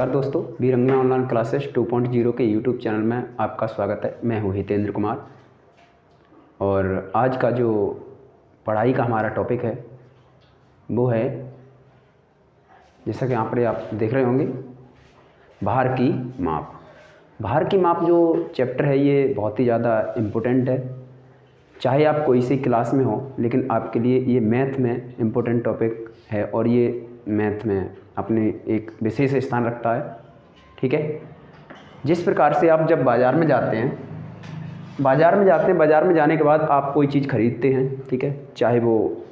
नमस्कार दोस्तों, वीरंगना online classes 2.0 के यूट्यूब चैनल में आपका स्वागत है। मैं हूँ हितेंद्र कुमार और आज का जो पढ़ाई का हमारा टॉपिक है वो है, जैसा कि यहाँ पर आप देख रहे होंगे, भार की माप। भार की माप जो चैप्टर है ये बहुत ही ज़्यादा इम्पोर्टेंट है। चाहे आप कोई सी क्लास में हो, लेकिन आपके लिए ये मैथ में इम्पोर्टेंट टॉपिक है और ये मैथ में अपने एक विशेष स्थान रखता है। ठीक है, जिस प्रकार से आप जब बाज़ार में जाते हैं, बाज़ार में जाने के बाद आप कोई चीज़ खरीदते हैं, ठीक है, चाहे वो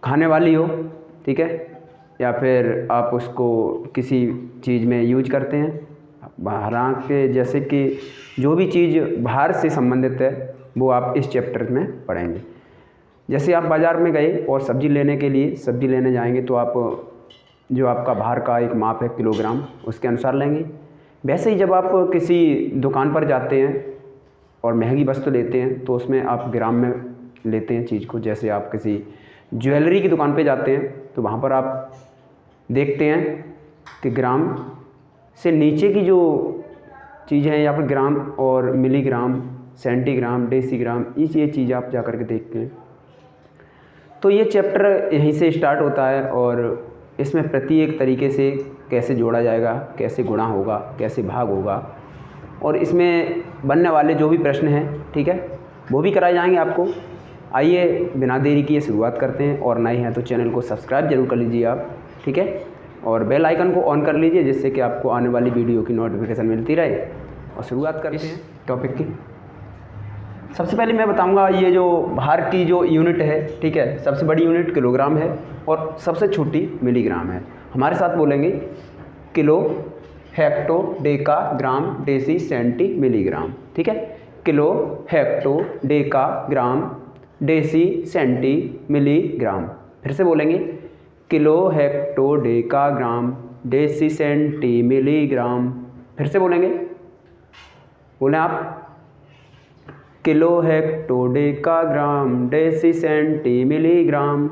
खाने वाली हो, ठीक है, या फिर आप उसको किसी चीज़ में यूज करते हैं। हालांकि जैसे कि जो भी चीज़ बाहर से संबंधित है वो आप इस चैप्टर में पढ़ेंगे। जैसे आप बाज़ार में गए और सब्ज़ी लेने जाएंगे तो आप जो आपका भार का एक माप है किलोग्राम, उसके अनुसार लेंगे। वैसे ही जब आप किसी दुकान पर जाते हैं और महंगी वस्तु लेते हैं तो उसमें आप ग्राम में लेते हैं चीज़ को। जैसे आप किसी ज्वेलरी की दुकान पे जाते हैं तो वहाँ पर आप देखते हैं कि ग्राम से नीचे की जो चीज़ें हैं, यहाँ पर ग्राम और मिलीग्राम, सेंटीग्राम, डेसीग्राम, ये चीज़ आप जा कर के देखते हैं। तो ये चैप्टर यहीं से स्टार्ट होता है और इसमें प्रत्येक तरीके से कैसे जोड़ा जाएगा, कैसे गुणा होगा, कैसे भाग होगा और इसमें बनने वाले जो भी प्रश्न हैं, ठीक है, वो भी कराए जाएंगे आपको। आइए बिना देरी किए शुरुआत करते हैं। और नए हैं तो चैनल को सब्सक्राइब जरूर कर लीजिए आप, ठीक है, और बेल आइकन को ऑन कर लीजिए जिससे कि आपको आने वाली वीडियो की नोटिफिकेशन मिलती रहे। और शुरुआत करते हैं टॉपिक की। सबसे पहले मैं बताऊंगा ये जो भार की जो यूनिट है, ठीक है, सबसे बड़ी यूनिट किलोग्राम है और सबसे छोटी मिलीग्राम है। हमारे साथ बोलेंगे किलो, हेक्टो, डेका, ग्राम, डेसी, सेंटी, मिलीग्राम। ठीक है, किलो, हेक्टो, डेका, ग्राम, डेसी, सेंटी, मिलीग्राम। फिर से बोलेंगे किलो, हेक्टो, डेका, ग्राम, डेसी, सेंटी, मिलीग्राम। फिर से बोलेंगे, बोलें आप, किलो, हेक्टो, डेका, ग्राम, डेसी, सेंटी, मिलीग्राम।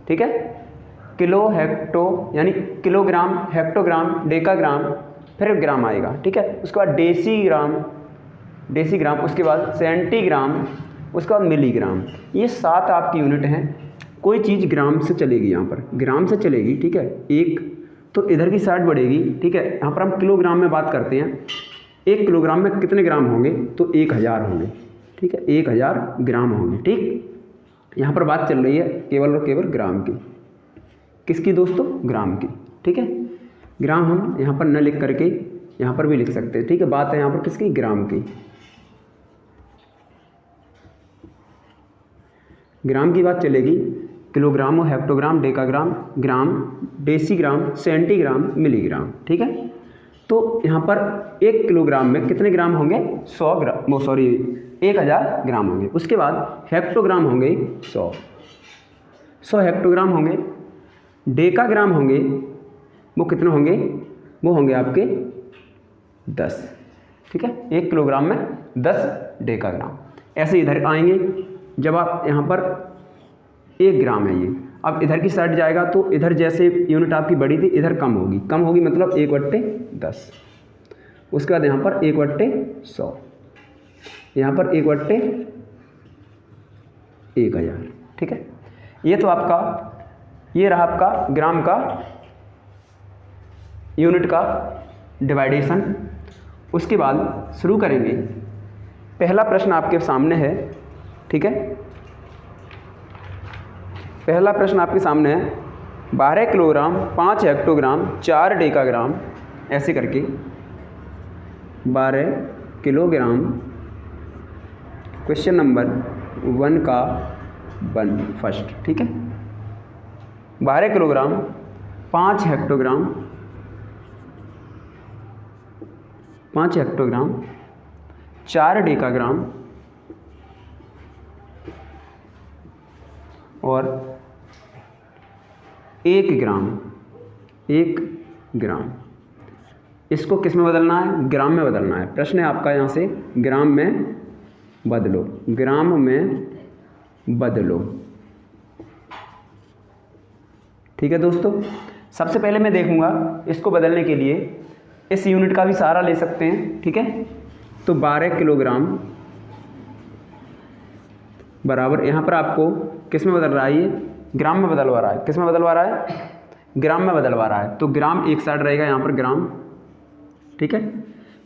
ठीक है, किलो, हेक्टो यानी किलोग्राम, हेक्टोग्राम, डेकाग्राम, फिर ग्राम आएगा। ठीक है, उसके बाद डेसीग्राम, उसके बाद सेंटीग्राम, उसके बाद मिलीग्राम। ये 7 आपकी यूनिट हैं। कोई चीज़ ग्राम से चलेगी, यहाँ पर ग्राम से चलेगी, ठीक है, एक तो इधर की साइड बढ़ेगी। ठीक है, यहाँ पर हम किलोग्राम में बात करते हैं। 1 किलोग्राम में कितने ग्राम होंगे? तो 1000 होंगे। ठीक है, 1000 ग्राम होंगे। ठीक, यहाँ पर बात चल रही है केवल और केवल ग्राम की। किसकी दोस्तों? ग्राम की। ठीक है, ग्राम हम यहाँ पर न लिख करके यहाँ पर भी लिख सकते हैं। ठीक है, बात है यहाँ पर किसकी? ग्राम की। ग्राम की बात चलेगी। किलोग्राम, हेक्टोग्राम, डेकाग्राम, ग्राम, डेसीग्राम, सेंटीग्राम, मिलीग्राम। ठीक है, तो यहाँ पर 1 किलोग्राम में कितने ग्राम होंगे? 1000 ग्राम होंगे। उसके बाद हेक्टोग्राम होंगे 100 हेक्टोग्राम होंगे। डेकाग्राम होंगे, वो कितने होंगे? वो होंगे आपके 10। ठीक है, 1 किलोग्राम में 10 डेकाग्राम। ऐसे इधर आएंगे, जब आप यहाँ पर 1 ग्राम है ये, अब इधर की साइड जाएगा तो इधर जैसे यूनिट आपकी बड़ी थी, इधर कम होगी मतलब 1/10। उसके बाद यहाँ पर 1/100, यहाँ पर 1/1000। ठीक है, ये रहा आपका ग्राम का यूनिट का डिवाइडेशन। उसके बाद शुरू करेंगे। पहला प्रश्न आपके सामने है। ठीक है, पहला प्रश्न आपके सामने है 12 किलोग्राम, 5 हेक्टोग्राम, 4 डेकाग्राम, ऐसे करके 12 किलोग्राम, क्वेश्चन नंबर 1 का 1 फर्स्ट। ठीक है, 12 किलोग्राम, 5 हेक्टोग्राम, 4 डेकाग्राम और 1 ग्राम। इसको किस में बदलना है? ग्राम में बदलना है। प्रश्न है आपका यहाँ से, ग्राम में बदलो। ठीक है दोस्तों, सबसे पहले मैं देखूंगा इसको बदलने के लिए इस यूनिट का भी सहारा ले सकते हैं, ठीक है। तो 12 किलोग्राम बराबर, यहाँ पर आपको किस में बदल रहा है, ये ग्राम में बदलवा रहा है। किस में बदलवा रहा है, ग्राम में बदलवा रहा है। तो ग्राम एक साइड रहेगा यहाँ पर ग्राम, ठीक है।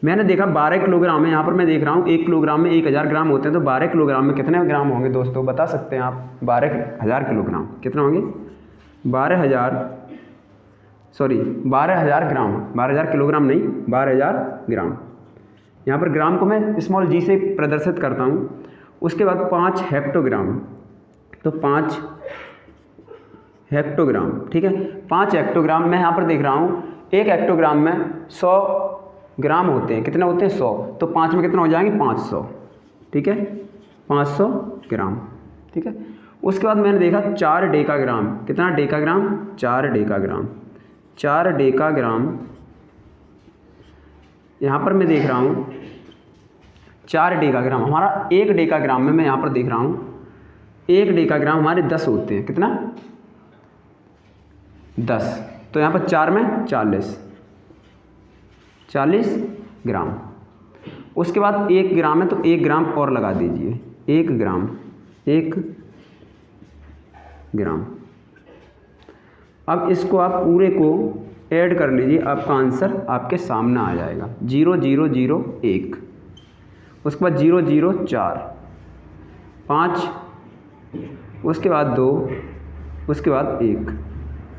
मैंने देखा 12 किलोग्राम है, यहाँ पर मैं देख रहा हूँ 1 किलोग्राम में 1000 ग्राम होते हैं। तो 12 किलोग्राम में कितने ग्राम होंगे दोस्तों, बता सकते हैं आप। 12,000 किलोग्राम कितना होंगे, 12,000 ग्राम, 12,000 किलोग्राम नहीं, 12,000 ग्राम। यहाँ पर ग्राम को मैं स्मॉल जी से प्रदर्शित करता हूँ। उसके बाद 5 हेक्टोग्राम, तो 5 हेक्टोग्राम, ठीक है। 5 हेक्टोग्राम मैं यहाँ पर देख रहा हूँ 1 हेक्टोग्राम में 100 ग्राम होते हैं। कितने होते हैं, 100। तो 5 में कितना हो जाएंगे, 500, ठीक है, 500 ग्राम, ठीक है। उसके बाद मैंने देखा 4 डेकाग्राम, कितना डेकाग्राम, 4 डेकाग्राम, 4 डेकाग्राम। यहाँ पर मैं देख रहा हूँ 4 डेकाग्राम, हमारा 1 डेकाग्राम में मैं यहाँ पर देख रहा हूँ 1 डेकाग्राम हमारे 10 होते हैं। कितना, 10। तो यहाँ पर 4 में 40 ग्राम। उसके बाद 1 ग्राम है तो 1 ग्राम और लगा दीजिए, 1 ग्राम, 1 ग्राम। अब इसको आप पूरे को ऐड कर लीजिए, आपका आंसर आपके सामने आ जाएगा। 0001, उसके बाद 004, 5, उसके बाद 2, उसके बाद 1।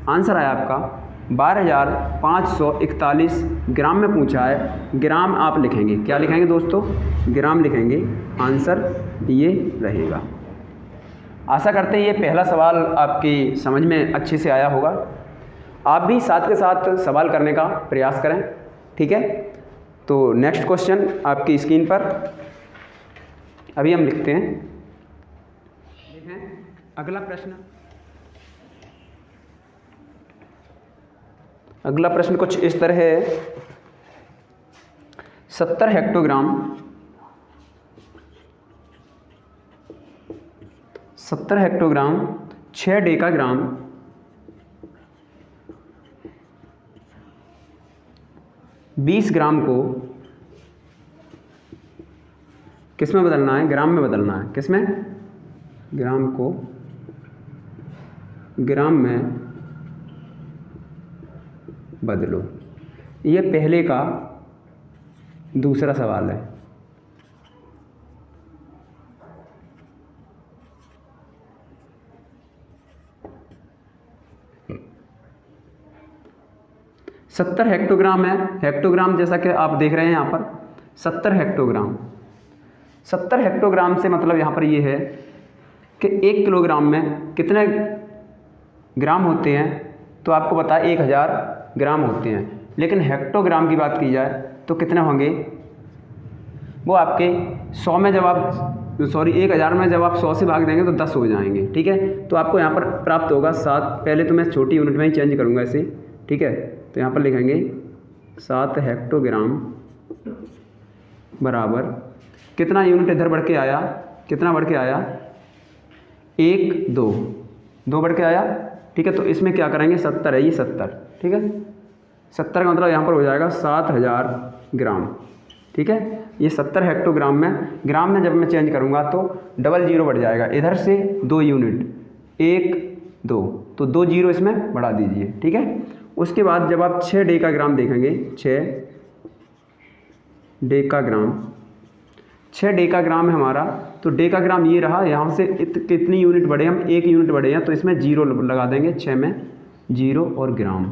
आंसर आया आपका 12,541 ग्राम में पूछा है। ग्राम आप लिखेंगे, क्या लिखेंगे दोस्तों, ग्राम लिखेंगे। आंसर ये रहेगा। आशा करते हैं ये पहला सवाल आपकी समझ में अच्छे से आया होगा। आप भी साथ के साथ सवाल करने का प्रयास करें, ठीक है। तो नेक्स्ट क्वेश्चन आपकी स्क्रीन पर अभी हम लिखते हैं। देखें अगला प्रश्न, अगला प्रश्न कुछ इस तरह है। 70 हेक्टोग्राम, 70 हेक्टोग्राम 6 डेकाग्राम 20 ग्राम को किस में बदलना है, ग्राम में बदलना है। किस में, ग्राम को ग्राम में बदलो। ये पहले का दूसरा सवाल है। सत्तर हेक्टोग्राम है, हेक्टोग्राम जैसा कि आप देख रहे हैं यहाँ पर 70 हेक्टोग्राम। 70 हेक्टोग्राम से मतलब यहाँ पर ये है कि 1 किलोग्राम में कितने ग्राम होते हैं। तो आपको पता है 1000 ग्राम होते हैं, लेकिन हेक्टोग्राम की बात की जाए तो कितने होंगे, वो आपके 100 में जब आप 1000 में जब आप 100 से भाग देंगे तो 10 हो जाएंगे, ठीक है। तो आपको यहाँ पर प्राप्त होगा 7। पहले तो मैं छोटी यूनिट में ही चेंज करूँगा इसे, ठीक है। तो यहाँ पर लिखेंगे 7 हेक्टोग्राम बराबर कितना यूनिट इधर बढ़ के आया, कितना बढ़ के आया, 1 2 बढ़ के आया, ठीक है। तो इसमें क्या करेंगे, 70 है ये 70, ठीक है। 70 का मतलब यहाँ पर हो जाएगा 7000 ग्राम, ठीक है। ये 70 हेक्टोग्राम में, ग्राम में जब मैं चेंज करूँगा तो डबल 0 बढ़ जाएगा, इधर से 2 यूनिट, 1 2, तो 2 0 इसमें बढ़ा दीजिए, ठीक है। उसके बाद जब आप 6 डेकाग्राम देखेंगे, 6 डेकाग्राम, 6 डेकाग्राम है हमारा, तो डेकाग्राम ये रहा। यहाँ से कितनी यूनिट बढ़े, हम 1 यूनिट बढ़े हैं, तो इसमें 0 लगा देंगे, 6 में 0 और ग्राम,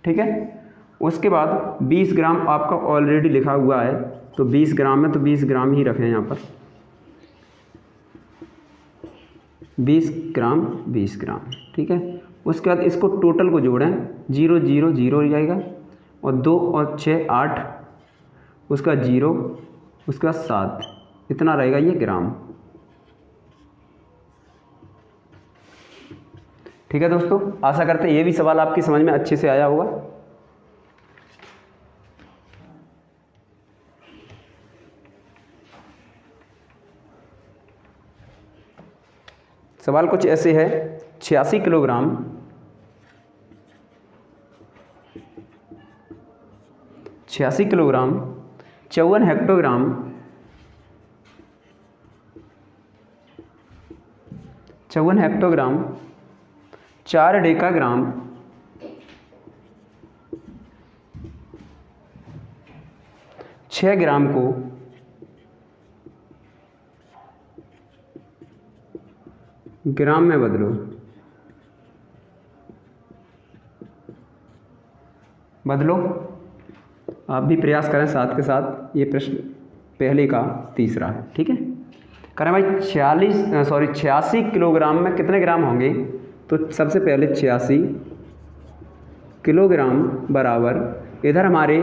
ठीक है। उसके बाद 20 ग्राम आपका ऑलरेडी लिखा हुआ है, तो 20 ग्राम है तो 20 ग्राम ही रखें यहाँ पर, 20 ग्राम, ठीक है। उसके बाद इसको टोटल को जोड़ें, 0 0 0 हो जाएगा, और 2 और 6 8, उसका 0, उसका 7, इतना रहेगा ये ग्राम, ठीक है दोस्तों। आशा करते हैं ये भी सवाल आपकी समझ में अच्छे से आया होगा। सवाल कुछ ऐसे है, 86 kilogram 86 kilogram, 54 hectogram, 54 hectogram, 4 decagram, 6 ग्राम को ग्राम में बदलो। आप भी प्रयास करें साथ के साथ। ये प्रश्न पहले का तीसरा है, ठीक है। करें भाई 86 किलोग्राम में कितने ग्राम होंगे? तो सबसे पहले 86 किलोग्राम बराबर, इधर हमारे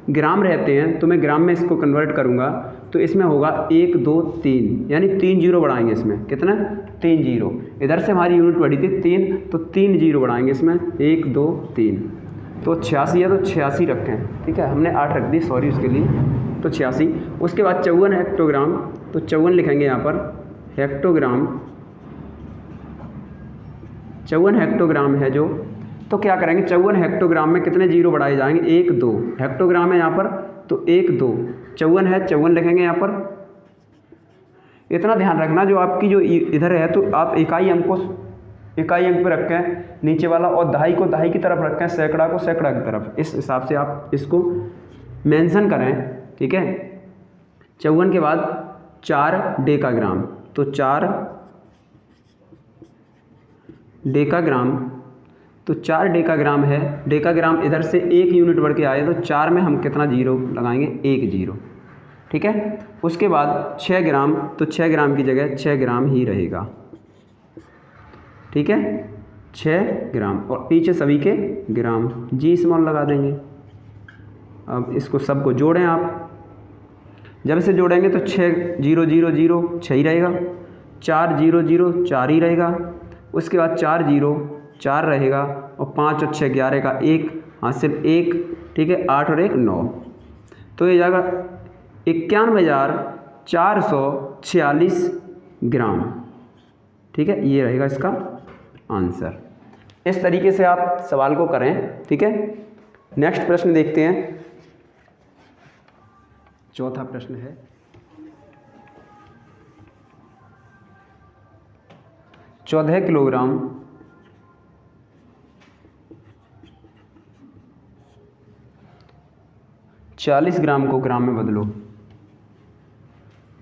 ग्राम रहते हैं तो मैं ग्राम में इसको कन्वर्ट करूंगा, तो इसमें होगा 1 2 3, यानी 3 जीरो बढ़ाएंगे इसमें। कितना? 3 जीरो। इधर से हमारी यूनिट बढ़ी थी 3, तो 3 जीरो बढ़ाएंगे इसमें, 1 2 3। तो 86 है तो 86 रखें, ठीक है। हमने 8 रख दी, सॉरी उसके लिए। तो 86। उसके बाद 54 हेक्टोग्राम, तो 54 लिखेंगे यहाँ पर हेक्टोग्राम। 54 हेक्टोग्राम है जो, तो क्या करेंगे 54 हेक्टोग्राम में कितने जीरो बढ़ाए जाएंगे? 1 2। हेक्टोग्राम है यहाँ पर तो 1 2, 54 है 54 लिखेंगे यहाँ पर। इतना ध्यान रखना जो आपकी जो इधर है तो आप इकाई अंक को इकाई अंक पे रखें नीचे वाला, और दहाई को दहाई की तरफ रखें, सैकड़ा को सैकड़ा की तरफ। इस हिसाब से आप इसको मेंशन करें, ठीक है। 54 के बाद 4 डेकाग्राम, तो 4 डेकाग्राम, तो 4 डेकाग्राम है। डेकाग्राम इधर से 1 यूनिट बढ़ के आए तो 4 में हम कितना जीरो लगाएंगे? 1 जीरो, ठीक है। उसके बाद 6 ग्राम, तो 6 ग्राम की जगह 6 ग्राम ही रहेगा, ठीक है। 6 ग्राम, और पीछे सभी के ग्राम, जी स्मॉल लगा देंगे। अब इसको सबको जोड़ें आप। जब इसे जोड़ेंगे तो 6 0 0 0 6 ही रहेगा, 4 0 0 4 ही रहेगा। उसके बाद 4 0 4 रहेगा, और 5 और 6 11 का 1, हाँ सिर्फ 1, ठीक है। 8 और 1 9, तो ये जाएगा 91,446 ग्राम, ठीक है। ये रहेगा इसका आंसर। इस तरीके से आप सवाल को करें, ठीक है। नेक्स्ट प्रश्न देखते हैं। चौथा प्रश्न है, चौदह किलोग्राम 40 ग्राम को ग्राम में बदलो।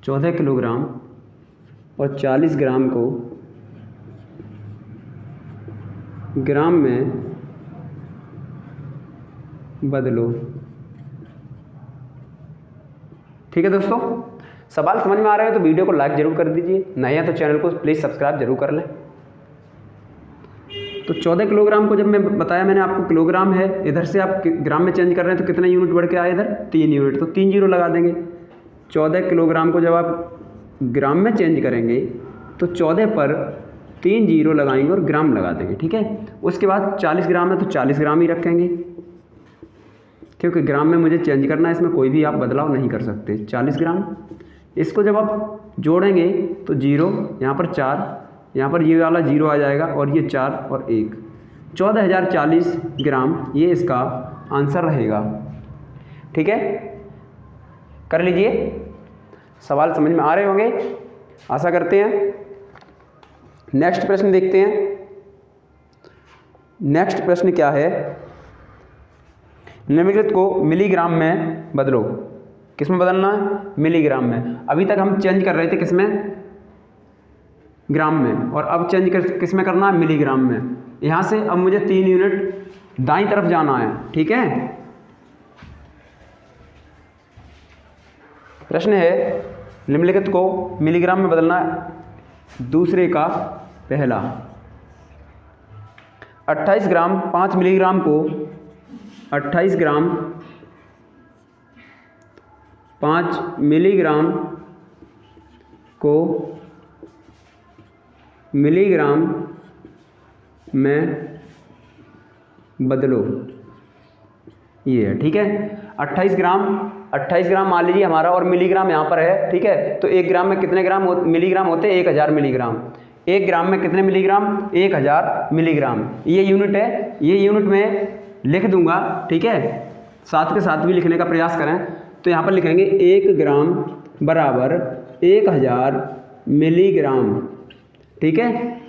14 किलोग्राम और 40 ग्राम को ग्राम में बदलो, ठीक है दोस्तों। सवाल समझ में आ रहा है तो वीडियो को लाइक जरूर कर दीजिए, नए हैं तो चैनल को प्लीज़ सब्सक्राइब जरूर कर लें। तो 14 किलोग्राम को जब मैं बताया मैंने आपको किलोग्राम है, इधर से आप ग्राम में चेंज कर रहे हैं तो कितना यूनिट बढ़ के आया? इधर 3 यूनिट, तो 3 जीरो लगा देंगे। 14 किलोग्राम को जब आप ग्राम में चेंज करेंगे तो 14 पर 3 जीरो लगाएंगे और ग्राम लगा देंगे, ठीक है। उसके बाद 40 ग्राम है तो 40 ग्राम ही रखेंगे, क्योंकि ग्राम में मुझे चेंज करना है, इसमें कोई भी आप बदलाव नहीं कर सकते। 40 ग्राम, इसको जब आप जोड़ेंगे तो 0, यहाँ पर 4, यहाँ पर ये वाला 0 आ जाएगा, और ये 4 और 1, 14,040 ग्राम ये इसका आंसर रहेगा, ठीक है। कर लीजिए, सवाल समझ में आ रहे होंगे, आशा करते हैं। नेक्स्ट प्रश्न देखते हैं। नेक्स्ट प्रश्न क्या है? निम्नलिखित को मिलीग्राम में बदलो। किस में बदलना है? मिलीग्राम में। अभी तक हम चेंज कर रहे थे किस में? ग्राम में, और अब चेंज किस में करना है? मिलीग्राम में। यहाँ से अब मुझे 3 यूनिट दाईं तरफ जाना है, ठीक है। प्रश्न है निम्नलिखित को मिलीग्राम में बदलना है। दूसरे का पहला 28 ग्राम 5 मिलीग्राम को 28 ग्राम 5 मिलीग्राम को मिलीग्राम में बदलो, ये है, ठीक है। 28 ग्राम मान लीजिए हमारा, और मिलीग्राम यहाँ पर है, ठीक है। तो 1 ग्राम में कितने ग्राम मिलीग्राम होते हैं? 1000 मिलीग्राम। 1 ग्राम में कितने मिलीग्राम? 1000 मिलीग्राम। ये यूनिट है, ये यूनिट में लिख दूंगा, ठीक है। साथ के साथ भी लिखने का प्रयास करें तो यहाँ पर लिखेंगे 1 ग्राम बराबर 1000 मिलीग्राम। ठीक है,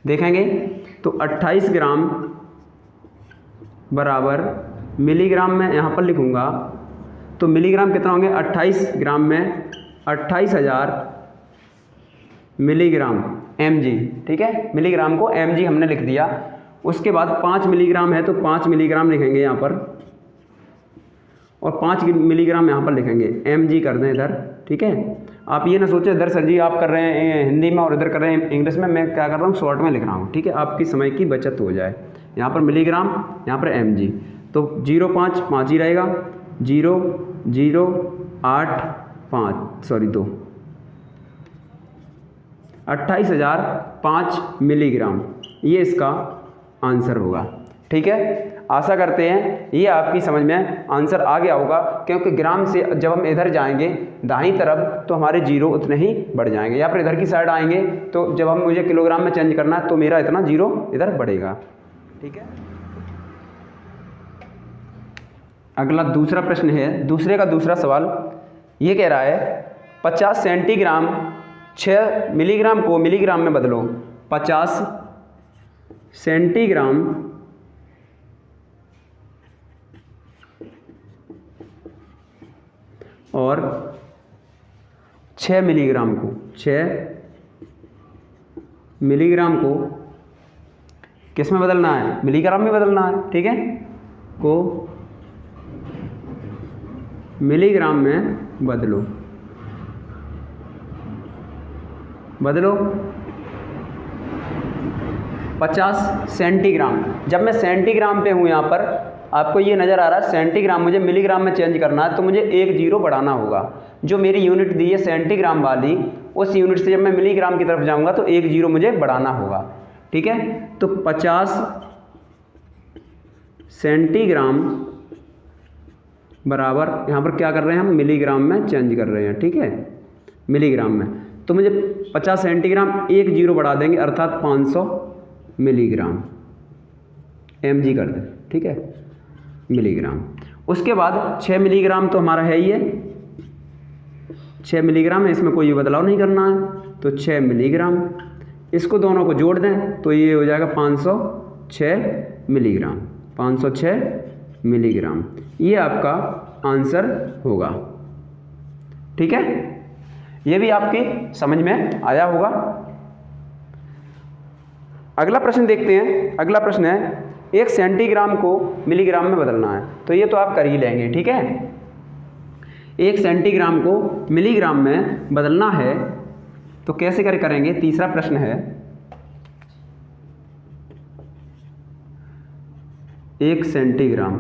देखेंगे तो 28 ग्राम बराबर मिलीग्राम में यहाँ पर लिखूँगा तो मिलीग्राम कितना होंगे, 28 ग्राम में 28,000 मिलीग्राम mg। ठीक है, मिलीग्राम को mg हमने लिख दिया। उसके बाद 5 मिलीग्राम है तो 5 मिलीग्राम लिखेंगे यहाँ पर और 5 मिलीग्राम यहाँ पर लिखेंगे, mg कर दें इधर। ठीक है, आप ये ना सोचें इधर सर जी आप कर रहे हैं हिंदी में और इधर कर रहे हैं इंग्लिश में, मैं क्या कर रहा हूँ शॉर्ट में लिख रहा हूँ। ठीक है, आपकी समय की बचत हो जाए। यहाँ पर मिलीग्राम, यहाँ पर mg, तो 0,5 ही रहेगा, 0,085 सॉरी 2 28,005 मिलीग्राम, ये इसका आंसर होगा। ठीक है, आशा करते हैं ये आपकी समझ में आंसर आ गया होगा, क्योंकि ग्राम से जब हम इधर जाएंगे दाहिनी तरफ तो हमारे जीरो उतने ही बढ़ जाएंगे, या फिर इधर की साइड आएंगे तो जब हम मुझे किलोग्राम में चेंज करना है तो मेरा इतना जीरो इधर बढ़ेगा। ठीक है, अगला दूसरा प्रश्न है, दूसरे का दूसरा सवाल ये कह रहा है 50 सेंटीग्राम 6 मिलीग्राम को मिलीग्राम में बदलो। 50 सेंटीग्राम और 6 मिलीग्राम को, 6 मिलीग्राम को किस में बदलना है, मिलीग्राम में बदलना है। ठीक है, को मिलीग्राम में बदलो, बदलो 50 सेंटीग्राम। जब मैं सेंटीग्राम पे हूँ यहाँ पर आपको ये नज़र आ रहा है सेंटीग्राम, मुझे मिलीग्राम में चेंज करना है तो मुझे 1 जीरो बढ़ाना होगा। जो मेरी यूनिट दी है सेंटीग्राम वाली, उस यूनिट से जब मैं मिलीग्राम की तरफ जाऊँगा तो 1 जीरो मुझे बढ़ाना होगा। ठीक है, तो 50 सेंटीग्राम बराबर यहाँ पर क्या कर रहे हैं हम, मिलीग्राम में चेंज कर रहे हैं। ठीक है, मिलीग्राम में, तो मुझे 50 सेंटीग्राम 1 जीरो बढ़ा देंगे अर्थात 500 मिलीग्राम, mg कर दें। ठीक है, मिलीग्राम। उसके बाद 6 मिलीग्राम तो हमारा है ही है, 6 मिलीग्राम है, इसमें कोई बदलाव नहीं करना है, तो 6 मिलीग्राम, इसको दोनों को जोड़ दें तो ये हो जाएगा 506 मिलीग्राम, 506 मिलीग्राम, ये आपका आंसर होगा। ठीक है, ये भी आपकी समझ में आया होगा। अगला प्रश्न देखते हैं। अगला प्रश्न है 1 सेंटीग्राम को मिलीग्राम में बदलना है, तो ये तो आप कर ही लेंगे। ठीक है, 1 सेंटीग्राम को मिलीग्राम में बदलना है तो कैसे करेंगे। तीसरा प्रश्न है 1 सेंटीग्राम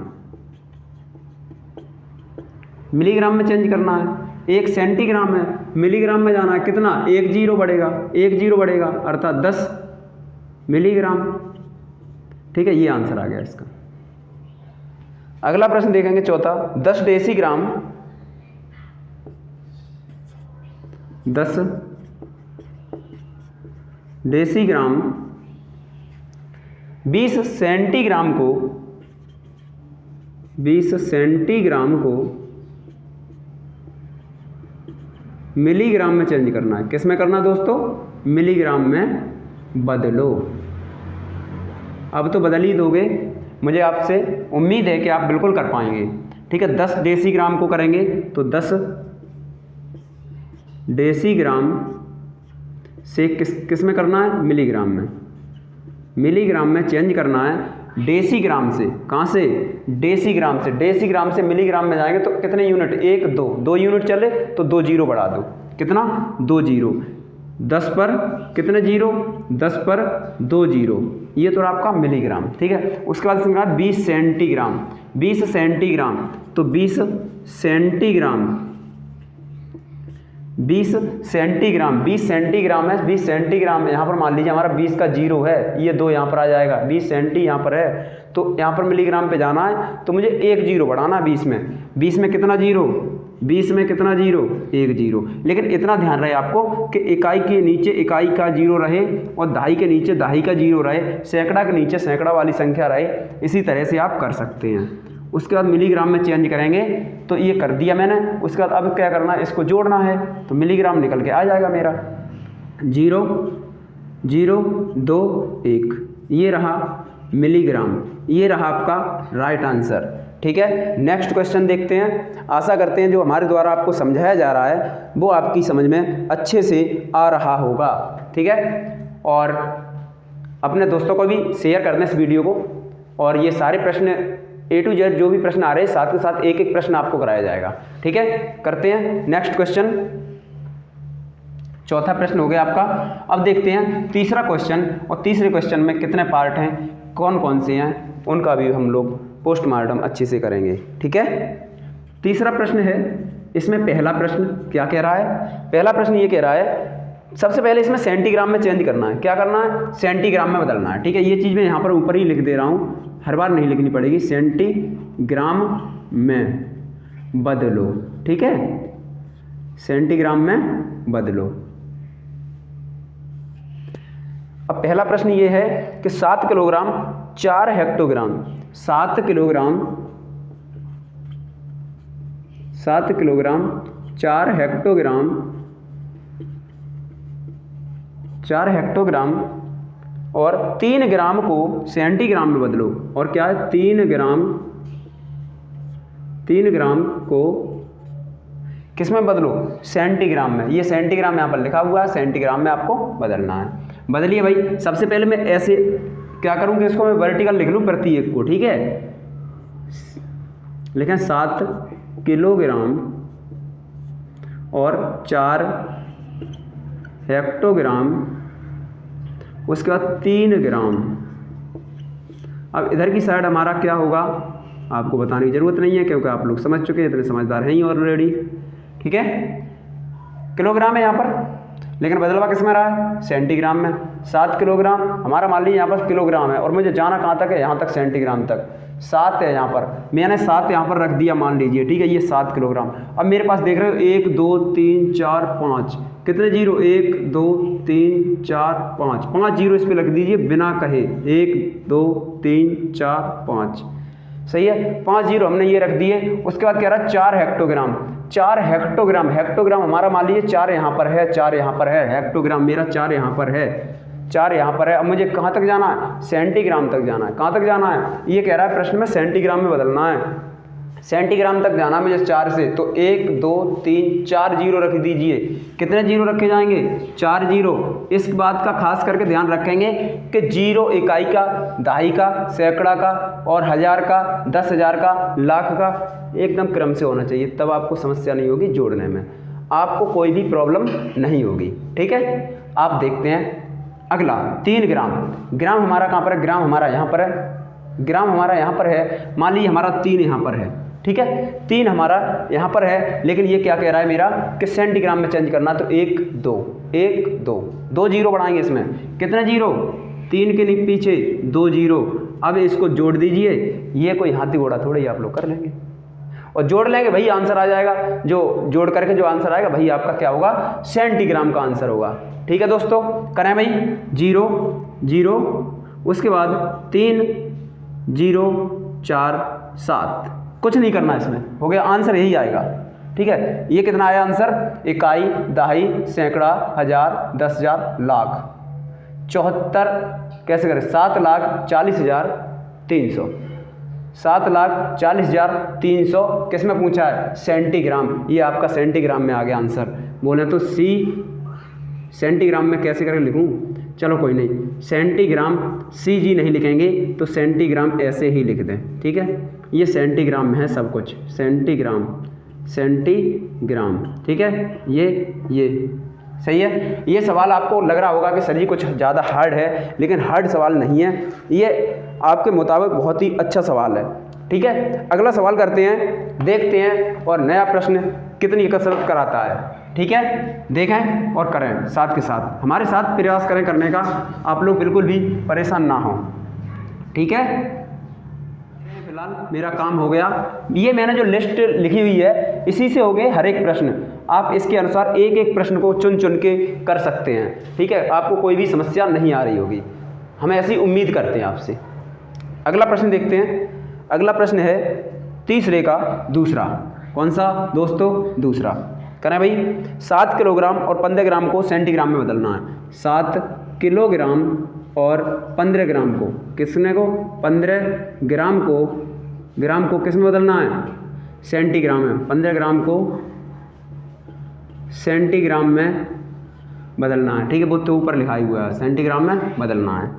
मिलीग्राम में चेंज करना है। 1 सेंटीग्राम है, मिलीग्राम में जाना है, कितना, 1 जीरो बढ़ेगा, 1 जीरो बढ़ेगा अर्थात 10 मिलीग्राम। ठीक है, ये आंसर आ गया इसका। अगला प्रश्न देखेंगे चौथा, 10 डेसीग्राम 10 डेसीग्राम 20 सेंटीग्राम को 20 सेंटीग्राम को मिलीग्राम में चेंज करना है। किस में करना है दोस्तों, मिलीग्राम में बदलो। अब तो बदल ही दोगे, मुझे आपसे उम्मीद है कि आप बिल्कुल कर पाएंगे। ठीक है, 10 डेसीग्राम को करेंगे तो 10 डेसीग्राम से किस में करना है, मिलीग्राम में, मिलीग्राम में चेंज करना है। डेसीग्राम से, कहाँ से, डेसीग्राम से, डेसीग्राम से मिलीग्राम में जाएंगे तो कितने यूनिट, 1 2 यूनिट चले तो 2 जीरो बढ़ा दो, कितना, 2 जीरो, 10 पर कितने जीरो, 10 पर 2 जीरो, ये तो आपका मिलीग्राम। ठीक है, उसके बाद 20 सेंटीग्राम, 20 सेंटीग्राम तो 20 सेंटीग्राम 20 सेंटीग्राम 20 सेंटीग्राम है, 20 सेंटीग्राम यहाँ पर मान लीजिए हमारा 20 का जीरो है, ये 2 यहाँ पर आ जाएगा, 20 सेंटी यहाँ पर है तो यहाँ पर मिलीग्राम पे जाना है तो मुझे 1 जीरो बढ़ाना है 20 में। 20 में कितना जीरो, 20 में कितना जीरो, 1 जीरो। लेकिन इतना ध्यान रहे आपको कि इकाई के नीचे इकाई का जीरो रहे और दहाई के नीचे दहाई का जीरो रहे, सैकड़ा के नीचे सैकड़ा वाली संख्या रहे। इसी तरह से आप कर सकते हैं। उसके बाद मिलीग्राम में चेंज करेंगे तो ये कर दिया मैंने। उसके बाद अब क्या करना है, इसको जोड़ना है तो मिलीग्राम निकल के आ जाएगा मेरा 0 0 2 1, ये रहा मिलीग्राम, ये रहा आपका राइट आंसर। ठीक है, नेक्स्ट क्वेश्चन देखते हैं। आशा करते हैं जो हमारे द्वारा आपको समझाया जा रहा है वो आपकी समझ में अच्छे से आ रहा होगा। ठीक है, और अपने दोस्तों को भी शेयर कर दें इस वीडियो को। और ये सारे प्रश्न A to Z जो भी प्रश्न आ रहे हैं साथ के साथ एक एक प्रश्न आपको कराया जाएगा। ठीक है, करते हैं नेक्स्ट क्वेश्चन। चौथा प्रश्न हो गया आपका। अब देखते हैं तीसरा क्वेश्चन, और तीसरे क्वेश्चन में कितने पार्ट हैं, कौन कौन से हैं, उनका भी हम लोग पोस्टमार्टम अच्छे से करेंगे। ठीक है, तीसरा प्रश्न है, इसमें पहला प्रश्न क्या कह रहा है। पहला प्रश्न ये कह रहा है सबसे पहले इसमें सेंटीग्राम में चेंज करना है। क्या करना है, सेंटीग्राम में बदलना है। ठीक है, ये चीज़ मैं यहाँ पर ऊपर ही लिख दे रहा हूँ, हर बार नहीं लिखनी पड़ेगी। सेंटीग्राम में बदलो। ठीक है, सेंटीग्राम में बदलो। अब पहला प्रश्न ये है कि 7 kilogram 4 hectogram, 7 kilogram 4 hectogram 4 hectogram और 3 ग्राम को सेंटीग्राम में बदलो। और क्या है, 3 ग्राम को किस में बदलो, सेंटीग्राम में। ये सेंटीग्राम यहाँ पर लिखा हुआ है, सेंटीग्राम में आपको बदलना है। बदलिए भाई। सबसे पहले मैं ऐसे क्या करूँ कि इसको मैं वर्टिकल लिख लूँ प्रत्येक को। ठीक है, लिखें 7 किलोग्राम और 4 हेक्टोग्राम, उसके बाद 3 ग्राम। अब इधर की साइड हमारा क्या होगा आपको बताने की ज़रूरत नहीं है, क्योंकि आप लोग समझ चुके हैं, इतने समझदार हैं ही ऑलरेडी। ठीक है, किलोग्राम है यहाँ पर, लेकिन बदलवा किस में रहा है, सेंटीग्राम में। 7 किलोग्राम हमारा मान लीजिए यहाँ पर किलोग्राम है और मुझे जाना कहाँ तक है, यहाँ तक सेंटीग्राम तक। 7 है यहाँ पर, मैंने 7 यहाँ पर रख दिया मान लीजिए। ठीक है, ये 7 किलोग्राम। अब मेरे पास देख रहे हो 1 2 3 4 5, कितने जीरो, 1 2 3 4 5, 5 जीरो इस पर रख दीजिए बिना कहे। 1 2 3 4 5, सही है, 5 जीरो हमने ये रख दिए। उसके बाद कह रहा है 4 हेक्टोग्राम। 4 हेक्टोग्राम, हेक्टोग्राम हमारा मान लीजिए 4 यहाँ पर है, 4 यहाँ पर है, हेक्टोग्राम मेरा 4 यहाँ पर है, 4 यहाँ पर है। अब मुझे कहाँ तक जाना है, सेंटीग्राम तक जाना है। कहाँ तक जाना है, ये कह रहा है प्रश्न में सेंटीग्राम में बदलना है। सेंटीग्राम तक जाना मुझे 4 से, तो 1 2 3 4 जीरो रख दीजिए। कितने जीरो रखे जाएंगे, 4 जीरो। इस बात का खास करके ध्यान रखेंगे कि जीरो इकाई का, दहाई का, सैकड़ा का और 1000 का, 10,000 का, लाख का एकदम क्रम से होना चाहिए, तब आपको समस्या नहीं होगी जोड़ने में, आपको कोई भी प्रॉब्लम नहीं होगी। ठीक है, आप देखते हैं अगला 3 ग्राम। ग्राम हमारा कहाँ पर है, ग्राम हमारा यहाँ पर है, ग्राम हमारा यहाँ पर है। मान लीजिए हमारा 3 यहाँ पर है। ठीक है, 3 हमारा यहाँ पर है, लेकिन ये क्या कह रहा है मेरा कि सेंटीग्राम में चेंज करना। तो 1 2 1 2 2 जीरो बढ़ाएंगे इसमें। कितने जीरो, 3 के पीछे 2 जीरो। अब इसको जोड़ दीजिए, ये कोई हाथी घोड़ा थोड़ी आप लोग कर लेंगे और जोड़ लेंगे, भाई आंसर आ जाएगा। जो जोड़ करके जो आंसर आएगा भाई आपका क्या होगा, सेंटीग्राम का आंसर होगा। ठीक है दोस्तों, करें भाई, 0 0, उसके बाद 3 0 4 7, कुछ नहीं करना इसमें, हो गया आंसर यही आएगा। ठीक है, ये कितना आया आंसर, इकाई, दहाई, सैकड़ा, 1000, 10,000, लाख। 74 कैसे करें, 7,40,300, 7,40,300 किस में पूछा है, सेंटीग्राम। ये आपका सेंटीग्राम में आ गया आंसर। बोले तो सी सेंटीग्राम में कैसे करके लिखूं, चलो कोई नहीं, सेंटीग्राम सी जी नहीं लिखेंगे तो सेंटीग्राम ऐसे ही लिख दें। ठीक है, ये सेंटीग्राम में है सब कुछ, सेंटीग्राम सेंटीग्राम। ठीक है, ये सही है। ये सवाल आपको लग रहा होगा कि सर जी कुछ ज़्यादा हार्ड है, लेकिन हार्ड सवाल नहीं है, ये आपके मुताबिक बहुत ही अच्छा सवाल है। ठीक है, अगला सवाल करते हैं, देखते हैं और नया प्रश्न कितनी कसरत कराता है। ठीक है, देखें और करें साथ के साथ, हमारे साथ प्रयास करें करने का, आप लोग बिल्कुल भी परेशान ना हो। ठीक है, फिलहाल मेरा काम हो गया। ये मैंने जो लिस्ट लिखी हुई है इसी से हो गए हर एक प्रश्न। आप इसके अनुसार एक एक प्रश्न को चुन चुन के कर सकते हैं, ठीक है। आपको कोई भी समस्या नहीं आ रही होगी, हम ऐसी उम्मीद करते हैं आपसे। अगला प्रश्न देखते हैं। अगला प्रश्न है तीसरे का दूसरा। कौन सा दोस्तों? दूसरा। करें भाई, 7 किलोग्राम और 15 ग्राम को सेंटीग्राम में बदलना है। 7 किलोग्राम और 15 ग्राम को, किसने को? 15 ग्राम को किस में बदलना है? सेंटीग्राम में। 15 ग्राम को सेंटीग्राम में बदलना है, ठीक है। वो तो ऊपर लिखा ही हुआ है, सेंटीग्राम में बदलना है।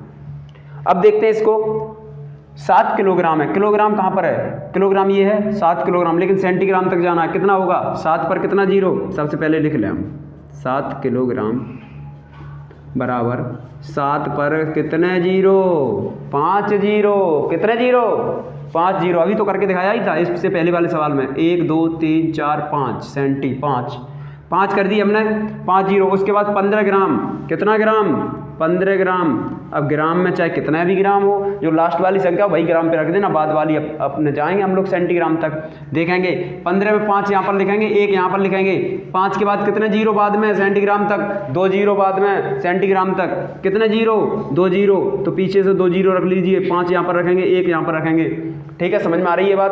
अब देखते हैं इसको। 7 किलोग्राम है, किलोग्राम कहाँ पर है? किलोग्राम ये है 7 किलोग्राम, लेकिन सेंटीग्राम तक जाना है। कितना होगा? 7 पर कितना जीरो? सबसे पहले लिख लें हम। 7 किलोग्राम बराबर 7 पर कितने जीरो? 5 जीरो। कितने जीरो? 5 जीरो। अभी तो करके दिखाया ही था इससे पहले वाले सवाल में। 1 2 3 4 5 सेंटी, 5 कर दी हमने, 5 जीरो। उसके बाद 15 ग्राम, कितना ग्राम? 15 ग्राम। अब ग्राम में चाहे कितना भी ग्राम हो, जो लास्ट वाली संख्या वही ग्राम पे रख देना, बाद वाली अपने जाएंगे हम लोग सेंटीग्राम तक। देखेंगे 15 में 5 यहाँ पर लिखेंगे, 1 यहाँ पर लिखेंगे। 5 के बाद कितने जीरो बाद में? सेंटीग्राम तक 2 जीरो बाद में सेंटीग्राम तक। कितने जीरो? 2 जीरो। तो पीछे से 2 जीरो रख लीजिए, 5 यहाँ पर रखेंगे, 1 यहाँ पर रखेंगे, ठीक है। समझ में आ रही है बात?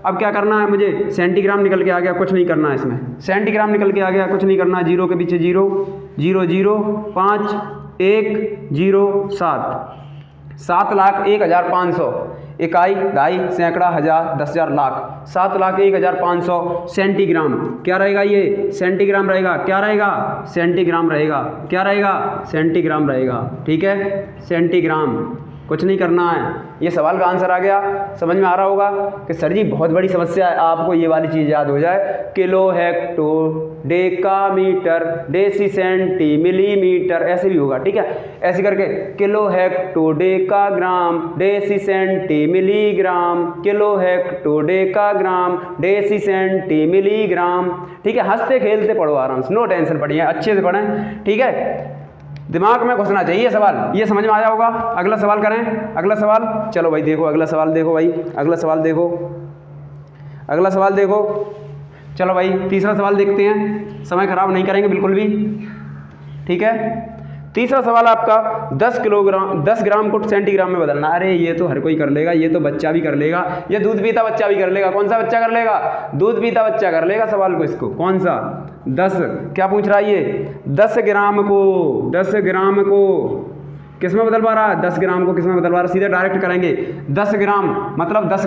अब क्या करना है मुझे? सेंटीग्राम निकल के आ गया, कुछ नहीं करना है इसमें। सेंटीग्राम निकल के आ गया, कुछ नहीं करना है। जीरो के पीछे जीरो, 0 0 5 1 0 7। 7,01,500। इकाई, दहाई, सैकड़ा, हजार, 10,000, लाख। 7,01,500 सेंटीग्राम। क्या रहेगा ये? सेंटीग्राम रहेगा। क्या रहेगा? सेंटीग्राम रहेगा। क्या रहेगा? सेंटीग्राम रहेगा, ठीक है। सेंटीग्राम, कुछ नहीं करना है। ये सवाल का आंसर आ गया। समझ में आ रहा होगा कि सर जी बहुत बड़ी समस्या है, आपको ये वाली चीज़ याद हो जाए। Kilo, hecto, decametre, deci, centi, millimetre, ऐसे भी होगा, ठीक है। ऐसे करके kilo, hecto, decagram, deci, centi, milligram, kilo, hecto, decagram, deci, centi, milligram, ठीक है। हंसते खेलते पढ़ो आराम से, नो टेंशन पढ़िए, अच्छे से पढ़ें, ठीक है। दिमाग में घुसना चाहिए सवाल। ये समझ में आया होगा। अगला सवाल करें। अगला सवाल, चलो भाई देखो, अगला सवाल देखो भाई, अगला सवाल देखो, अगला सवाल देखो। चलो भाई तीसरा सवाल देखते हैं, समय खराब नहीं करेंगे बिल्कुल भी, ठीक है। तीसरा सवाल आपका 10 ग्राम को सेंटीग्राम में बदलना। अरे ये तो हर कोई कर लेगा, ये तो बच्चा भी कर लेगा, ये दूध पीता बच्चा भी कर लेगा। कौन सा बच्चा कर लेगा? दूध पीता बच्चा कर लेगा सवाल को। इसको कौन सा? 10, क्या पूछ रहा है ये? 10 ग्राम को किस में बदलवा रहा है? 10 ग्राम को किस में बदलवा रहा है? सीधे डायरेक्ट करेंगे। 10 ग्राम मतलब 10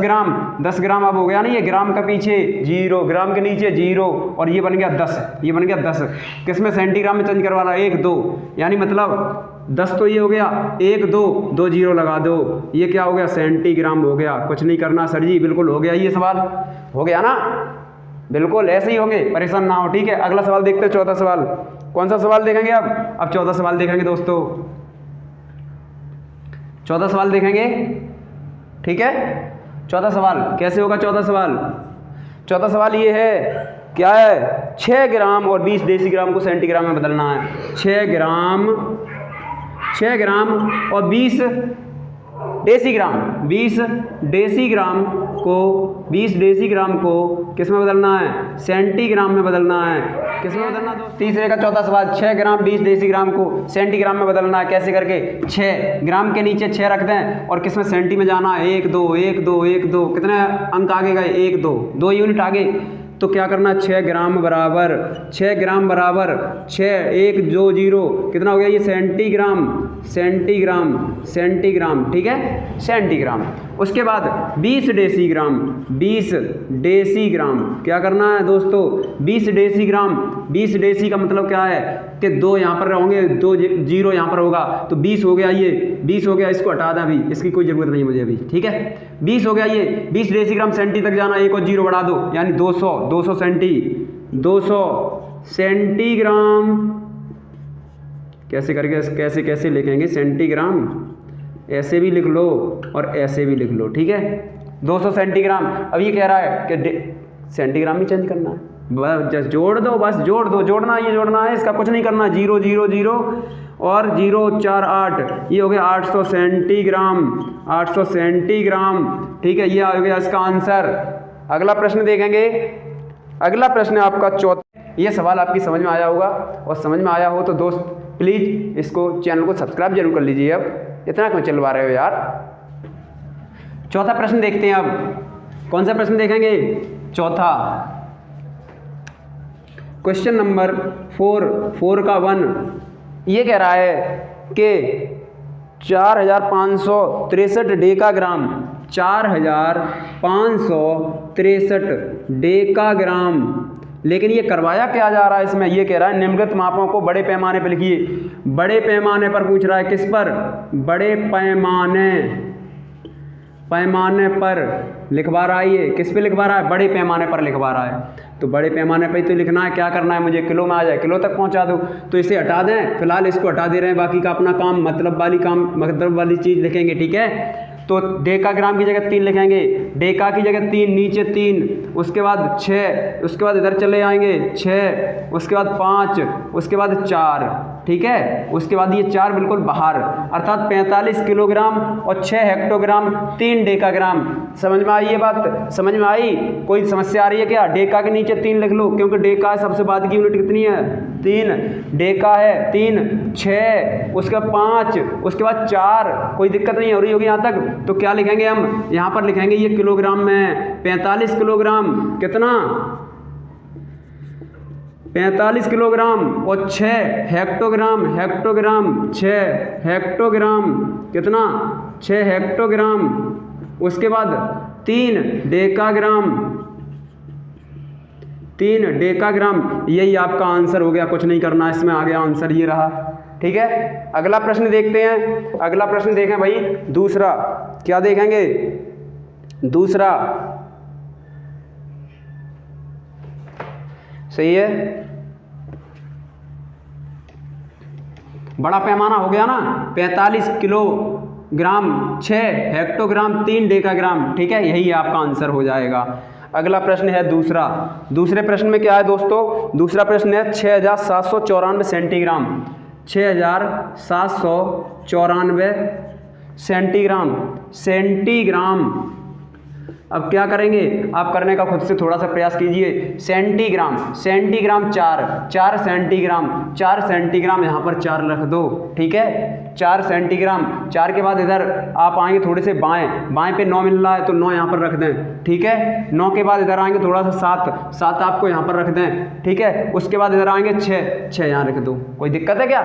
ग्राम अब हो गया ना, ये ग्राम का पीछे जीरो, ग्राम के नीचे जीरो, और ये बन गया 10, ये बन गया 10। किस में? सेंटीग्राम में चेंज करवा रहा है, 1 2, यानी मतलब 10 तो ये हो गया, 1 2 जीरो लगा दो, ये क्या हो गया? सेंटीग्राम हो गया। कुछ नहीं करना सर जी, बिल्कुल हो गया। ये सवाल हो गया ना, बिल्कुल ऐसे ही होंगे, परेशान ना हो, ठीक है। अगला सवाल देखते हैं, चौथा सवाल। कौन सा सवाल देखेंगे अब 14 सवाल देखेंगे दोस्तों, 14 सवाल देखेंगे, ठीक है। 14 सवाल कैसे होगा? 14 सवाल ये है, क्या है? 6 ग्राम और 20 डेसी ग्राम को सेंटीग्राम में बदलना है। 6 ग्राम और 20 डेसी ग्राम को किस में बदलना है? सेंटीग्राम में बदलना है। किस में बदलना दोस्तों? तीसरे का चौथा सवाल, 6 ग्राम 20 डेसी ग्राम को सेंटीग्राम में बदलना है। कैसे करके? 6 ग्राम के नीचे 6 रख दें और किस में? सेंटी में जाना है। 1 2 1 2 1 2, कितने अंक आगे गए? 1 2 यूनिट आगे। तो क्या करना? 6 ग्राम बराबर 6 1 2 0, कितना हो गया ये? सेंटीग्राम, ठीक है, सेंटीग्राम। उसके बाद 20 डेसी ग्राम, क्या करना है दोस्तों? 20 डेसी का मतलब क्या है कि 2 यहाँ पर होंगे, 2 जीरो यहाँ पर होगा, तो 20 हो गया। ये 20 हो गया, इसको हटा दें अभी, इसकी कोई ज़रूरत नहीं मुझे अभी, ठीक है। 20 हो गया ये, 20 डेसी ग्राम सेंटी तक जाना, एक और जीरो बढ़ा दो, यानी 200 सेंटीग्राम। कैसे लिखेंगे सेंटीग्राम? ऐसे भी लिख लो और ऐसे भी लिख लो, ठीक है। 200 सेंटीग्राम। अब ये कह रहा है कि सेंटीग्राम ही चेंज करना है, बस जोड़ दो, जोड़ना है, इसका कुछ नहीं करना। 0 0 0 और 048 ये हो गया 800 सेंटीग्राम, 800 सेंटीग्राम। ठीक है, ये हो गया इसका आंसर। अगला प्रश्न देखेंगे। अगला प्रश्न है आपका चौथा। ये सवाल आपकी समझ में आया होगा, और समझ में आया हो तो दोस्त प्लीज़ इसको चैनल को सब्सक्राइब जरूर कर लीजिए। अब इतना क्यों चलवा रहे हो यार। चौथा प्रश्न देखते हैं। अब कौन सा प्रश्न देखेंगे? चौथा, क्वेश्चन नंबर 4 का 1 ये कह रहा है कि 4563 डेकाग्राम, 4563 डेकाग्राम। लेकिन ये करवाया क्या जा रहा है इसमें? ये कह रहा है निम्नलिखित मापों को बड़े पैमाने पर लिखिए। बड़े पैमाने पर पूछ रहा है, किस पर? बड़े पैमाने पर लिखवा रहा है। ये किस पे लिखवा रहा है? बड़े पैमाने पर लिखवा रहा है। तो बड़े पैमाने पर तो लिखना है, क्या करना है मुझे? किलो में आ जाए, किलो तक पहुंचा दो। तो इसे हटा दें, फिलहाल इसको हटा दे रहे हैं, बाकी का अपना काम मतलब वाली चीज़ लिखेंगे। ठीक है, तो डेकाग्राम की जगह 3 लिखेंगे, डेका की जगह 3, नीचे 3, उसके बाद 6, उसके बाद इधर चले आएंगे 6, उसके बाद 5, उसके बाद 4। ठीक है, उसके बाद ये 4 बिल्कुल बाहर, अर्थात 45 किलोग्राम और 6 हेक्टोग्राम 3 डेकाग्राम। समझ में आई ये बात? समझ में आई? कोई समस्या आ रही है क्या? डेका के नीचे 3 लिख लो, क्योंकि डेका सबसे बाद की यूनिट कितनी है? 3। डेका है 3, 6, उसके बाद 5, उसके बाद 4। कोई दिक्कत नहीं हो रही होगी यहाँ तक? तो क्या लिखेंगे हम? यहाँ पर लिखेंगे ये किलोग्राम में 45 किलोग्राम, कितना? 45 किलोग्राम और 6 हेक्टोग्राम, 6 हेक्टोग्राम, कितना? 6 हेक्टोग्राम। उसके बाद 3 डेकाग्राम, 3 डेकाग्राम। यही आपका आंसर हो गया, कुछ नहीं करना इसमें, आ गया आंसर, ये रहा। ठीक है, अगला प्रश्न देखते हैं। अगला प्रश्न देखें भाई, दूसरा। क्या देखेंगे? दूसरा, सही है। बड़ा पैमाना हो गया ना, 45 किलोग्राम, 6 हेक्टोग्राम, 3 डेकाग्राम। ठीक है, यही आपका आंसर हो जाएगा। अगला प्रश्न है दूसरा। दूसरे प्रश्न में क्या है दोस्तों? दूसरा प्रश्न है 6794 सेंटीग्राम, 6794 सेंटीग्राम। अब क्या करेंगे? आप करने का खुद से थोड़ा सा प्रयास कीजिए। सेंटीग्राम 4 सेंटीग्राम, यहाँ पर 4 रख दो। ठीक है, 4 सेंटीग्राम। 4 के बाद इधर आप आएंगे थोड़े से बाएं पे 9 मिल रहा है, तो 9 यहाँ पर रख दें। ठीक है, 9 के बाद इधर आएंगे थोड़ा सा 7 आपको यहाँ पर रख दें। ठीक है, उसके बाद इधर आएंगे 6 यहाँ रख दो। कोई दिक्कत है क्या?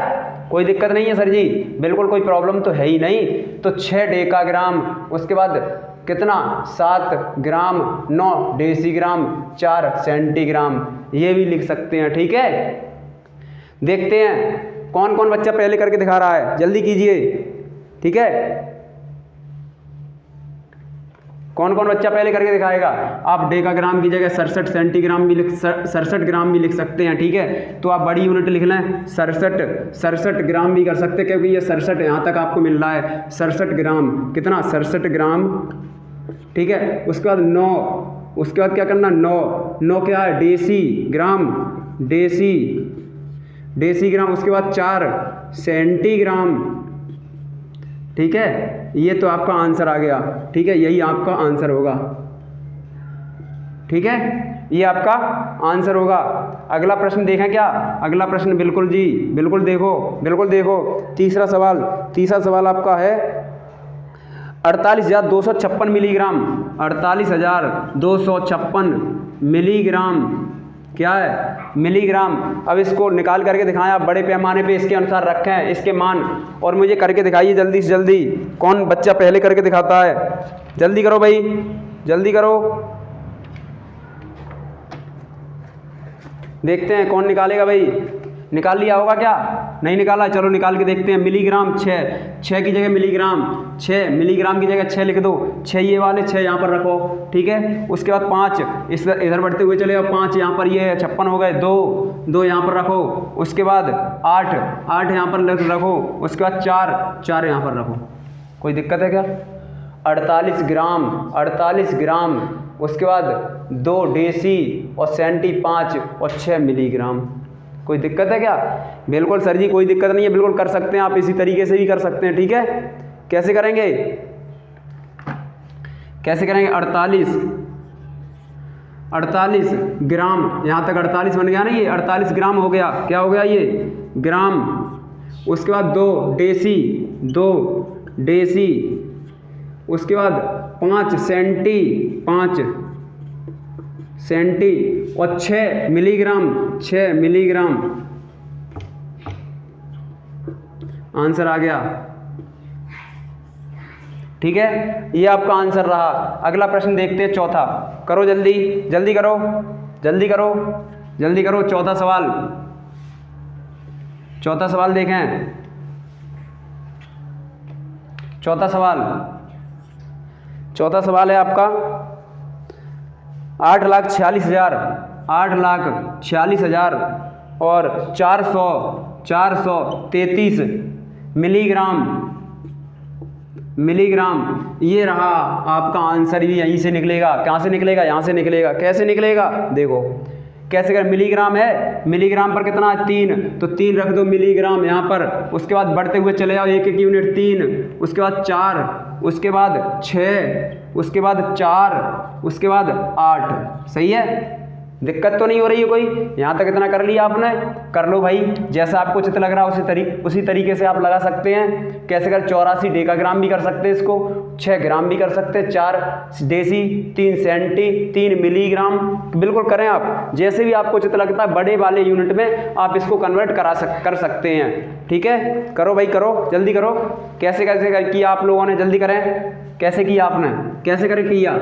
कोई दिक्कत नहीं है सर जी, बिल्कुल कोई प्रॉब्लम तो है ही नहीं। तो 6 डेकाग्राम, उसके बाद कितना? 7 ग्राम, 9 डेसीग्राम, 4 सेंटीग्राम, ये भी लिख सकते हैं। ठीक है, देखते हैं कौन कौन बच्चा पहले करके दिखा रहा है, जल्दी कीजिए। ठीक है, कौन कौन बच्चा पहले करके दिखाएगा? आप डेकाग्राम की जगह 67 सेंटीग्राम भी 67 ग्राम भी लिख सकते हैं। ठीक है, तो आप बड़ी यूनिट लिख लें, 67 ग्राम भी कर सकते हैं, क्योंकि ये 67 यहाँ तक आपको मिल रहा है। 67 ग्राम, कितना? 67 ग्राम। ठीक है, उसके बाद 9, उसके बाद क्या करना? 9 क्या है? Decigram, decigram. उसके बाद 4 सेंटीग्राम। ठीक है, ये तो आपका आंसर आ गया। ठीक है, यही आपका आंसर होगा। ठीक है, ये आपका आंसर होगा। अगला प्रश्न देखें क्या? अगला प्रश्न बिल्कुल जी, बिल्कुल देखो। तीसरा सवाल आपका है 48,256 मिलीग्राम, 48,256 मिलीग्राम। क्या है? मिलीग्राम। अब इसको निकाल करके दिखाएं आप, बड़े पैमाने पे इसके अनुसार रखें इसके मान, और मुझे करके दिखाइए जल्दी से जल्दी। कौन बच्चा पहले करके दिखाता है? जल्दी करो भाई, जल्दी करो। देखते हैं कौन निकालेगा भाई। निकाल लिया होगा क्या? नहीं निकाला? चलो निकाल के देखते हैं। मिलीग्राम 6 की जगह मिलीग्राम, 6 मिलीग्राम की जगह 6 लिख दो। 6 ये वाले 6 यहाँ पर रखो। ठीक है, उसके बाद 5 इधर बढ़ते हुए चले, 5 यहाँ पर, ये 56 हो गए। 2 यहाँ पर रखो। उसके बाद 8 यहाँ पर रखो। उसके बाद 4 यहाँ पर रखो। कोई दिक्कत है क्या? 48 ग्राम। उसके बाद 2 डेसी और सेंटी 5 और 6 मिलीग्राम। कोई दिक्कत है क्या? बिल्कुल सर जी कोई दिक्कत नहीं है, बिल्कुल कर सकते हैं आप, इसी तरीके से भी कर सकते हैं। ठीक है, कैसे करेंगे? कैसे करेंगे? 48 ग्राम, यहाँ तक 48 बन गया ना, ये 48 ग्राम हो गया। क्या हो गया ये? ग्राम। उसके बाद 2 डेसी, उसके बाद 5 सेंटी और 6 मिलीग्राम। आंसर आ गया। ठीक है, ये आपका आंसर रहा। अगला प्रश्न देखते हैं, चौथा। करो जल्दी करो। चौथा सवाल देखें। चौथा सवाल है आपका 8,46,000 और 433 मिलीग्राम। ये रहा आपका आंसर भी यहीं से निकलेगा। कहाँ से निकलेगा? यहाँ से निकलेगा। कैसे निकलेगा? देखो कैसे कर, मिलीग्राम है, मिलीग्राम पर कितना है? 3, तो 3 रख दो मिलीग्राम यहाँ पर। उसके बाद बढ़ते हुए चले जाओ, एक यूनिट 3, उसके बाद 4, उसके बाद 6, उसके बाद 4, उसके बाद 8। सही है, दिक्कत तो नहीं हो रही है कोई? यहाँ तक इतना कर लिया आपने, कर लो भाई, जैसा आपको उचित लग रहा है उसी तरीके से आप लगा सकते हैं। कैसे कर? 84 डेकाग्राम भी कर सकते हैं इसको, 6 ग्राम भी कर सकते हैं, 4 डेसी, 3 सेंटी, 3 मिलीग्राम। बिल्कुल करें आप, जैसे भी आपको उचित लगता है बड़े वाले यूनिट में आप इसको कन्वर्ट कर सकते हैं। ठीक है, करो भाई, करो जल्दी करो। कैसे किया आप लोगों ने? जल्दी करें। कैसे किया आपने? कैसे किया?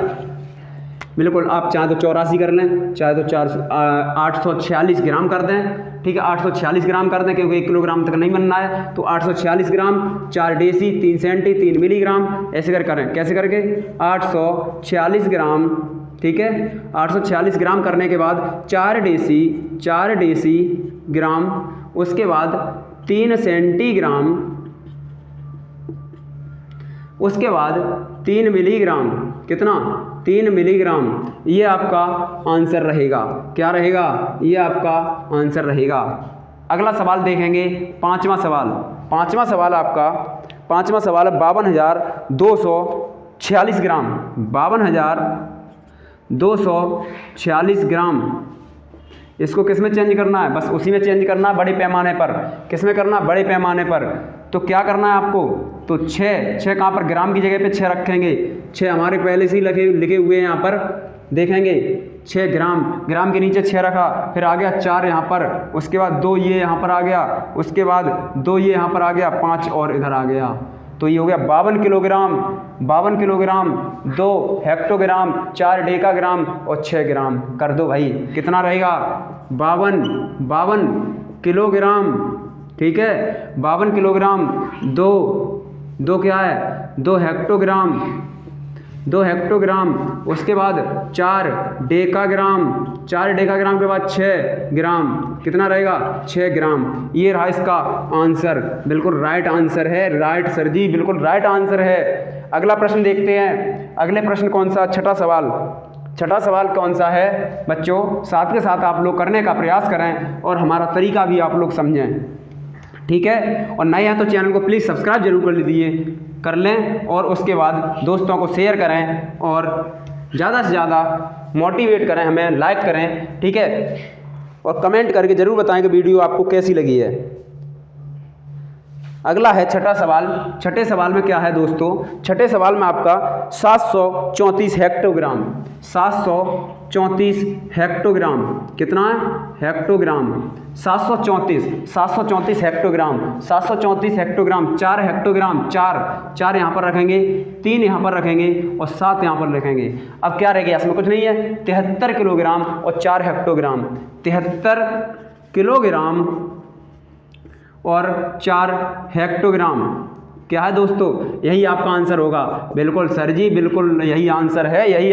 बिल्कुल, आप चाहे तो 84 कर लें, चाहे तो 846 ग्राम कर दें। ठीक है, 846 ग्राम कर दें, क्योंकि 1 किलोग्राम तक नहीं बनना है। तो 846 ग्राम, 4 डेसी, 3 सेंटी, 3 मिलीग्राम, ऐसे करें। कैसे करके? 846 ग्राम। ठीक है, 846 ग्राम करने के बाद 4 डेसी ग्राम, उसके बाद 3 सेंटीग्राम, उसके बाद 3 मिलीग्राम। कितना? 3 मिलीग्राम। ये आपका आंसर रहेगा। क्या रहेगा? ये आपका आंसर रहेगा। अगला सवाल देखेंगे, पांचवा सवाल आपका, पांचवा सवाल है 52,246 ग्राम। 52,246 ग्राम। इसको किस में चेंज करना है? बस उसी में चेंज करना है, बड़े पैमाने पर। किस में करना? बड़े पैमाने पर। तो क्या करना है आपको? तो 6 कहाँ पर? ग्राम की जगह पे 6 रखेंगे। 6 हमारे पहले से ही लिखे हुए हैं यहाँ पर, देखेंगे। 6 ग्राम के नीचे 6 रखा, फिर आ गया 4 यहाँ पर, उसके बाद 2 ये यहाँ पर आ गया, उसके बाद 2 ये यहाँ पर आ गया, 5 और इधर आ गया। तो ये हो गया 52 किलोग्राम, 2 हेक्टोग्राम, 4 डेकाग्राम और 6 ग्राम। कर दो भाई, कितना रहेगा? 52 किलोग्राम। ठीक है, 52 किलोग्राम, 2 क्या है? 2 हेक्टोग्राम, उसके बाद 4 डेकाग्राम, 4 डेकाग्राम के बाद 6 ग्राम। कितना रहेगा? 6 ग्राम। ये रहा इसका आंसर। बिल्कुल राइट आंसर है। राइट सर जी, बिल्कुल राइट आंसर है। अगला प्रश्न देखते हैं। अगले प्रश्न कौन सा? छठा सवाल कौन सा है बच्चों? साथ के साथ आप लोग करने का प्रयास करें और हमारा तरीका भी आप लोग समझें। ठीक है, और नए हैं तो चैनल को प्लीज़ सब्सक्राइब जरूर कर लें और उसके बाद दोस्तों को शेयर करें और ज़्यादा से ज़्यादा मोटिवेट करें, हमें लाइक करें। ठीक है, और कमेंट करके ज़रूर बताएं कि वीडियो आपको कैसी लगी है। अगला है छठा सवाल। छठे सवाल में क्या है दोस्तों? छठे सवाल में आपका 734 हेक्टोग्राम। 734 हेक्टोग्राम। कितना है? हेक्टोग्राम। 734 हेक्टोग्राम। 734 हेक्टोग्राम, 4 हेक्टोग्राम, 4 यहाँ पर रखेंगे, 3 यहाँ पर रखेंगे और 7 यहाँ पर रखेंगे। अब क्या रह गया? इसमें कुछ नहीं है। 73 किलोग्राम और 4 हेक्टोग्राम। 73 किलोग्राम और 4 हेक्टोग्राम। क्या है दोस्तों? यही आपका आंसर होगा। बिल्कुल सर जी, बिल्कुल यही आंसर है, यही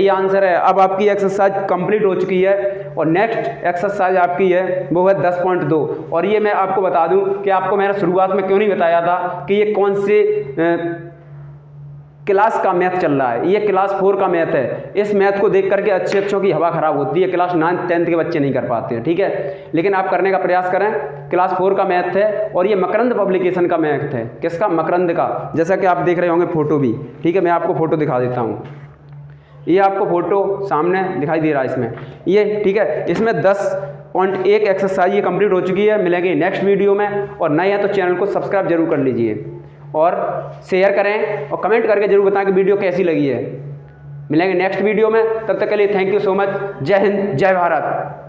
आंसर है। अब आपकी एक्सरसाइज कंप्लीट हो चुकी है और नेक्स्ट एक्सरसाइज आपकी है वो है 10.2। और ये मैं आपको बता दूं कि आपको मैंने शुरुआत में क्यों नहीं बताया था कि ये कौन से क्लास का मैथ चल रहा है, ये क्लास 4 का मैथ है। इस मैथ को देख करके अच्छों की हवा ख़राब होती है, क्लास 9th 10th के बच्चे नहीं कर पाते हैं, ठीक है। लेकिन आप करने का प्रयास करें। क्लास 4 का मैथ है और ये मकरंद पब्लिकेशन का मैथ है। किसका? मकरंद का। जैसा कि आप देख रहे होंगे फ़ोटो भी, ठीक है। मैं आपको फ़ोटो दिखा देता हूँ, ये आपको फ़ोटो सामने दिखाई दे रहा है इसमें, ये ठीक है। इसमें 10.1 एक्सरसाइज ये कंप्लीट हो चुकी है। मिलेंगे नेक्स्ट वीडियो में, और नए हैं तो चैनल को सब्सक्राइब जरूर कर लीजिए और शेयर करें और कमेंट करके जरूर बताएं कि वीडियो कैसी लगी है। मिलेंगे नेक्स्ट वीडियो में, तब तक के लिए थैंक यू सो मच। जय हिंद, जय भारत।